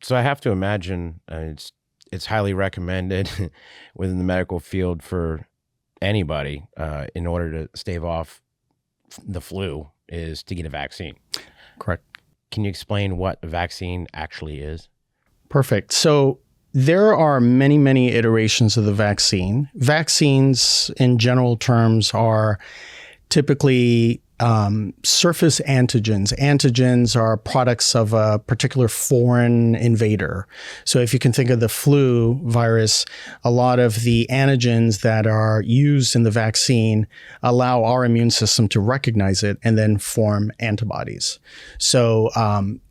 So I have to imagine it's highly recommended within the medical field for anybody in order to stave off the flu is to get a vaccine. Correct. Can you explain what a vaccine actually is? Perfect. So there are many, many iterations of the vaccine. Vaccines in general terms are typically surface antigens. Antigens are products of a particular foreign invader. So if you can think of the flu virus, a lot of the antigens that are used in the vaccine allow our immune system to recognize it and then form antibodies. So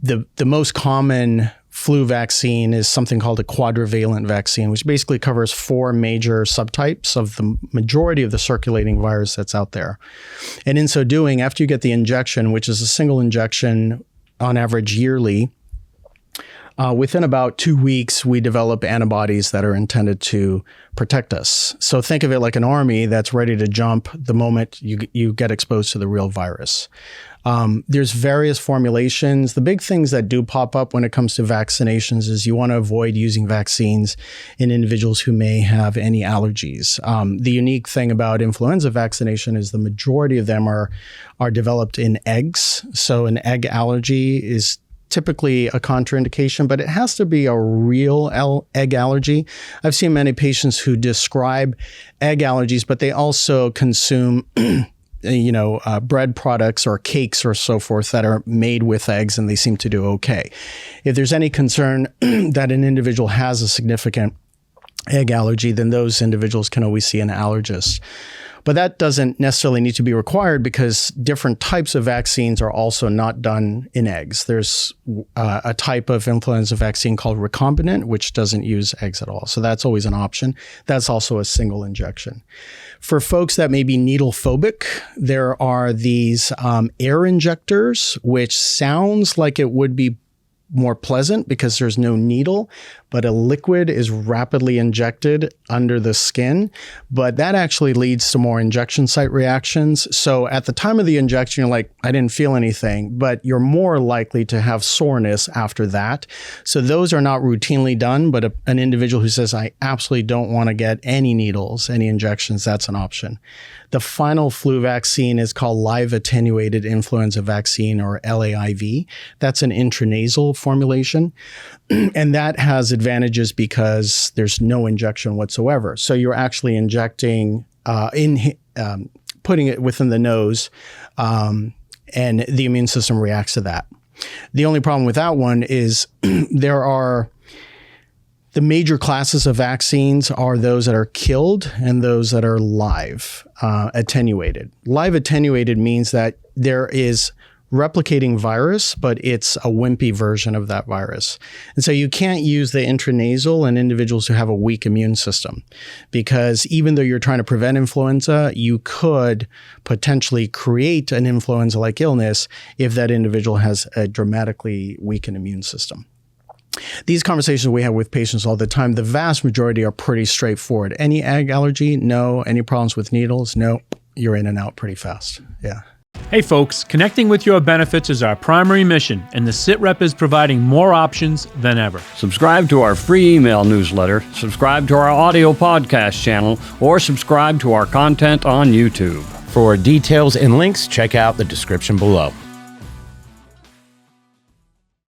the most common flu vaccine is something called a quadrivalent vaccine, which basically covers 4 major subtypes of the majority of the circulating virus that's out there. And in so doing, after you get the injection, which is a single injection on average yearly, within about 2 weeks, we develop antibodies that are intended to protect us. So think of it like an army that's ready to jump the moment you get exposed to the real virus. There's various formulations. The big things that do pop up when it comes to vaccinations is you want to avoid using vaccines in individuals who may have any allergies. The unique thing about influenza vaccination is the majority of them are developed in eggs. So an egg allergy is typically a contraindication, but it has to be a real egg allergy. I've seen many patients who describe egg allergies, but they also consume bread products or cakes or so forth that are made with eggs, and they seem to do okay. If there's any concern that an individual has a significant egg allergy, then those individuals can always see an allergist. But that doesn't necessarily need to be required because different types of vaccines are also not done in eggs. There's a type of influenza vaccine called recombinant, which doesn't use eggs at all. So that's always an option. That's also a single injection. For folks that may be needle phobic, there are these air injectors, which sounds like it would be more pleasant because there's no needle, but a liquid is rapidly injected under the skin. But that actually leads to more injection site reactions. So at the time of the injection, you're like, I didn't feel anything, but you're more likely to have soreness after that. So those are not routinely done, but an individual who says, I absolutely don't want to get any needles, any injections, that's an option. The final flu vaccine is called live attenuated influenza vaccine, or LAIV. That's an intranasal formulation. And that has advantages because there's no injection whatsoever. So you're actually injecting, putting it within the nose, and the immune system reacts to that. The only problem with that one is the major classes of vaccines are those that are killed and those that are live attenuated. Live attenuated means that there is replicating virus, but it's a wimpy version of that virus. And so you can't use the intranasal in individuals who have a weak immune system, because even though you're trying to prevent influenza, you could potentially create an influenza-like illness if that individual has a dramatically weakened immune system. These conversations we have with patients all the time, the vast majority are pretty straightforward. Any egg allergy? No. Any problems with needles? No. You're in and out pretty fast. Yeah. Hey folks, connecting with your benefits is our primary mission, and the SITREP is providing more options than ever. Subscribe to our free email newsletter, subscribe to our audio podcast channel, or subscribe to our content on YouTube. For details and links, check out the description below.